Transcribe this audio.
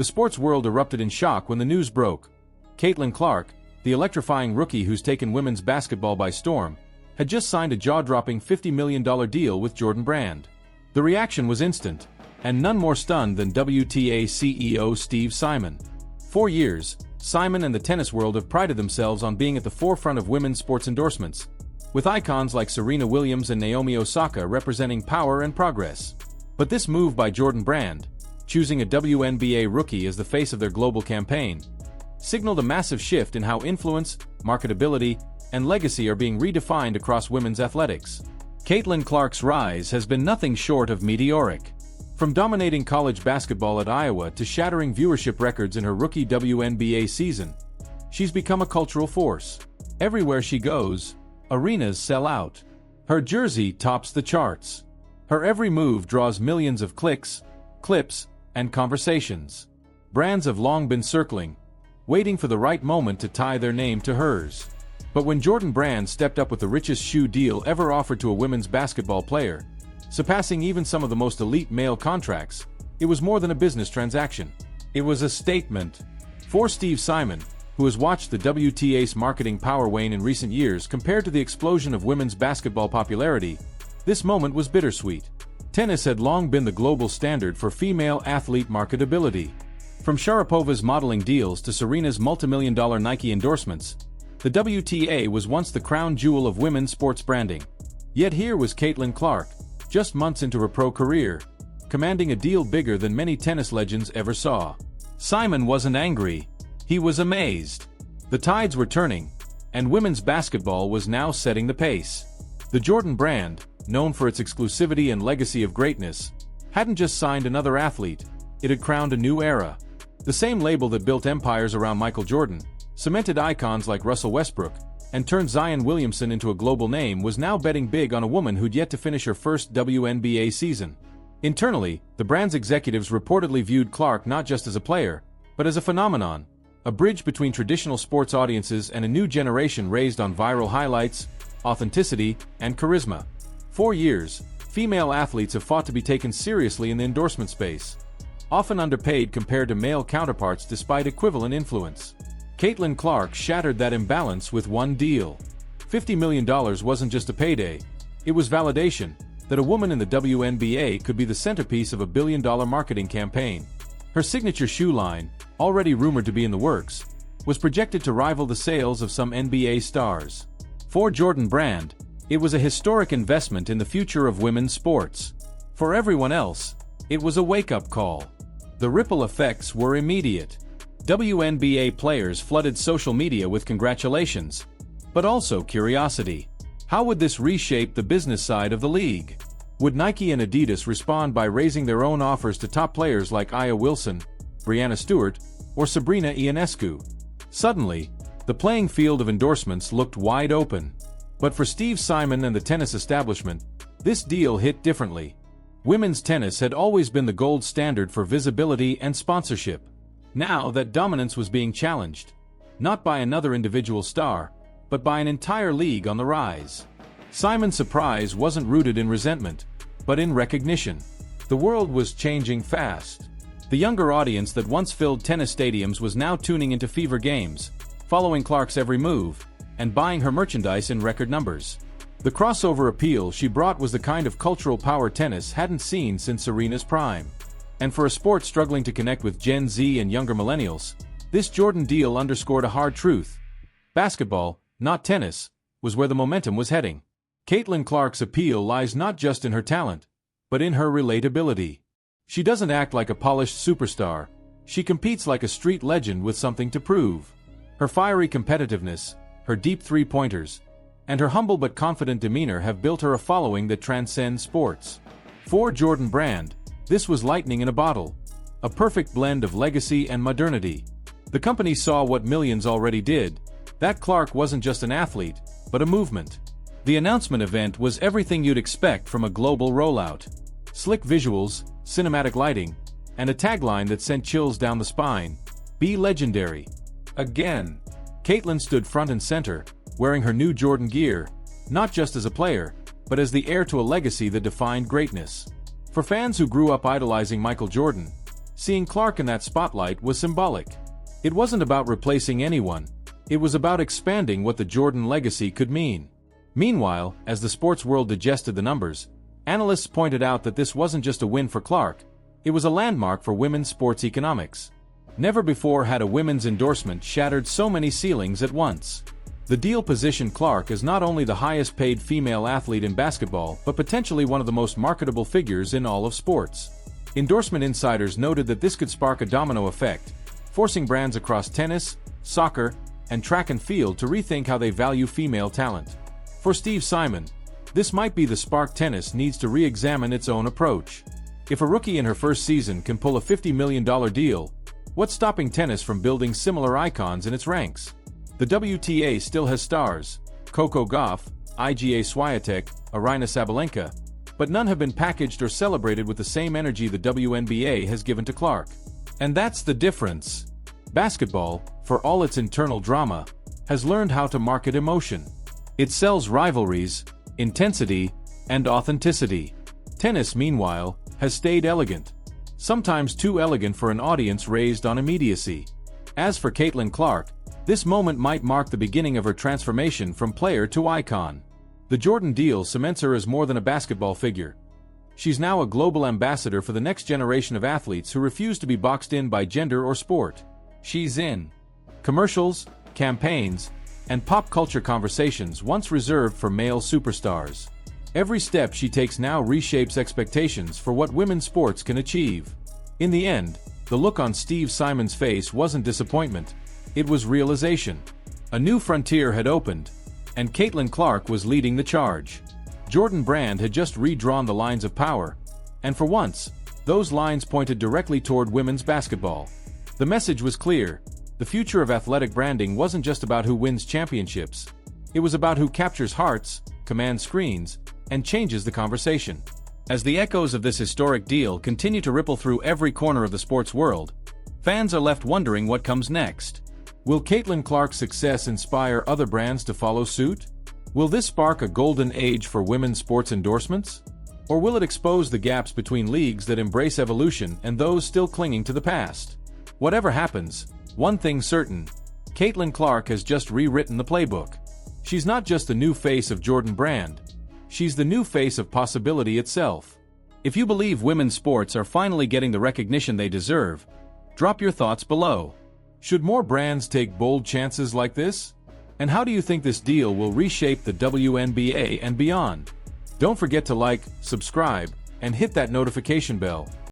The sports world erupted in shock when the news broke. Caitlin Clark, the electrifying rookie who's taken women's basketball by storm, had just signed a jaw-dropping $50 million deal with Jordan Brand. The reaction was instant, and none more stunned than WTA CEO Steve Simon. For years, Simon and the tennis world have prided themselves on being at the forefront of women's sports endorsements, with icons like Serena Williams and Naomi Osaka representing power and progress. But this move by Jordan Brand, choosing a WNBA rookie as the face of their global campaign, signaled a massive shift in how influence, marketability, and legacy are being redefined across women's athletics. Caitlin Clark's rise has been nothing short of meteoric. From dominating college basketball at Iowa to shattering viewership records in her rookie WNBA season, she's become a cultural force. Everywhere she goes, arenas sell out. Her jersey tops the charts. Her every move draws millions of clicks, clips, and conversations. Brands have long been circling, waiting for the right moment to tie their name to hers. But when Jordan Brand stepped up with the richest shoe deal ever offered to a women's basketball player, surpassing even some of the most elite male contracts, it was more than a business transaction. It was a statement. For Steve Simon, who has watched the WTA's marketing power wane in recent years compared to the explosion of women's basketball popularity, this moment was bittersweet. Tennis had long been the global standard for female athlete marketability. From Sharapova's modeling deals to Serena's multimillion-dollar Nike endorsements, the WTA was once the crown jewel of women's sports branding. Yet here was Caitlin Clark, just months into her pro career, commanding a deal bigger than many tennis legends ever saw. Simon wasn't angry. He was amazed. The tides were turning, and women's basketball was now setting the pace. The Jordan Brand, known for its exclusivity and legacy of greatness, hadn't just signed another athlete, it had crowned a new era. The same label that built empires around Michael Jordan, cemented icons like Russell Westbrook, and turned Zion Williamson into a global name was now betting big on a woman who'd yet to finish her first WNBA season. Internally, the brand's executives reportedly viewed Clark not just as a player, but as a phenomenon, a bridge between traditional sports audiences and a new generation raised on viral highlights, authenticity, and charisma. For years, female athletes have fought to be taken seriously in the endorsement space, often underpaid compared to male counterparts despite equivalent influence. Caitlin Clark shattered that imbalance with one deal. $50 million wasn't just a payday, it was validation that a woman in the WNBA could be the centerpiece of a billion-dollar marketing campaign. Her signature shoe line, already rumored to be in the works, was projected to rival the sales of some NBA stars. For Jordan Brand, it was a historic investment in the future of women's sports. For everyone else, it was a wake-up call. The ripple effects were immediate. WNBA players flooded social media with congratulations, but also curiosity. How would this reshape the business side of the league? Would Nike and Adidas respond by raising their own offers to top players like Aya Wilson, Breanna Stewart, or Sabrina Ionescu? Suddenly, the playing field of endorsements looked wide open. But for Steve Simon and the tennis establishment, this deal hit differently. Women's tennis had always been the gold standard for visibility and sponsorship. Now that dominance was being challenged, not by another individual star, but by an entire league on the rise. Simon's surprise wasn't rooted in resentment, but in recognition. The world was changing fast. The younger audience that once filled tennis stadiums was now tuning into fever games, following Clark's every move, and buying her merchandise in record numbers. The crossover appeal she brought was the kind of cultural power tennis hadn't seen since Serena's prime. And for a sport struggling to connect with Gen Z and younger millennials, this Jordan deal underscored a hard truth. Basketball, not tennis, was where the momentum was heading. Caitlin Clark's appeal lies not just in her talent, but in her relatability. She doesn't act like a polished superstar, she competes like a street legend with something to prove. Her fiery competitiveness, her deep three-pointers, and her humble but confident demeanor have built her a following that transcends sports. For Jordan Brand, this was lightning in a bottle, a perfect blend of legacy and modernity. The company saw what millions already did, that Clark wasn't just an athlete, but a movement. The announcement event was everything you'd expect from a global rollout. Slick visuals, cinematic lighting, and a tagline that sent chills down the spine. Be legendary. Again, Caitlin stood front and center, wearing her new Jordan gear, not just as a player, but as the heir to a legacy that defined greatness. For fans who grew up idolizing Michael Jordan, Seeing Clark in that spotlight was symbolic. It wasn't about replacing anyone. It was about expanding what the Jordan legacy could mean. Meanwhile, as the sports world digested the numbers, analysts pointed out that this wasn't just a win for Clark, it was a landmark for women's sports economics. Never before had a women's endorsement shattered so many ceilings at once. The deal positioned Clark as not only the highest-paid female athlete in basketball, but potentially one of the most marketable figures in all of sports. Endorsement insiders noted that this could spark a domino effect, forcing brands across tennis, soccer, and track and field to rethink how they value female talent. For Steve Simon, this might be the spark tennis needs to re-examine its own approach. If a rookie in her first season can pull a $50 million deal, what's stopping tennis from building similar icons in its ranks? The WTA still has stars: Coco Gauff, Iga Swiatek, Aryna Sabalenka, but none have been packaged or celebrated with the same energy the WNBA has given to Clark. And that's the difference. Basketball, for all its internal drama, has learned how to market emotion. It sells rivalries, intensity, and authenticity. Tennis, meanwhile, has stayed elegant. Sometimes too elegant for an audience raised on immediacy. As for Caitlin Clark, this moment might mark the beginning of her transformation from player to icon. The Jordan deal cements her as more than a basketball figure. She's now a global ambassador for the next generation of athletes who refuse to be boxed in by gender or sport. She's in commercials, campaigns, and pop culture conversations once reserved for male superstars. Every step she takes now reshapes expectations for what women's sports can achieve. In the end, the look on Steve Simon's face wasn't disappointment, it was realization. A new frontier had opened, and Caitlin Clark was leading the charge. Jordan Brand had just redrawn the lines of power, and for once, those lines pointed directly toward women's basketball. The message was clear: the future of athletic branding wasn't just about who wins championships. It was about who captures hearts, commands screens, and changes the conversation. As the echoes of this historic deal continue to ripple through every corner of the sports world, fans are left wondering what comes next. Will Caitlin Clark's success inspire other brands to follow suit? Will this spark a golden age for women's sports endorsements? Or will it expose the gaps between leagues that embrace evolution and those still clinging to the past? Whatever happens, one thing's certain: Caitlin Clark has just rewritten the playbook. She's not just the new face of Jordan Brand, she's the new face of possibility itself. If you believe women's sports are finally getting the recognition they deserve, drop your thoughts below. Should more brands take bold chances like this? And how do you think this deal will reshape the WNBA and beyond? Don't forget to like, subscribe, and hit that notification bell.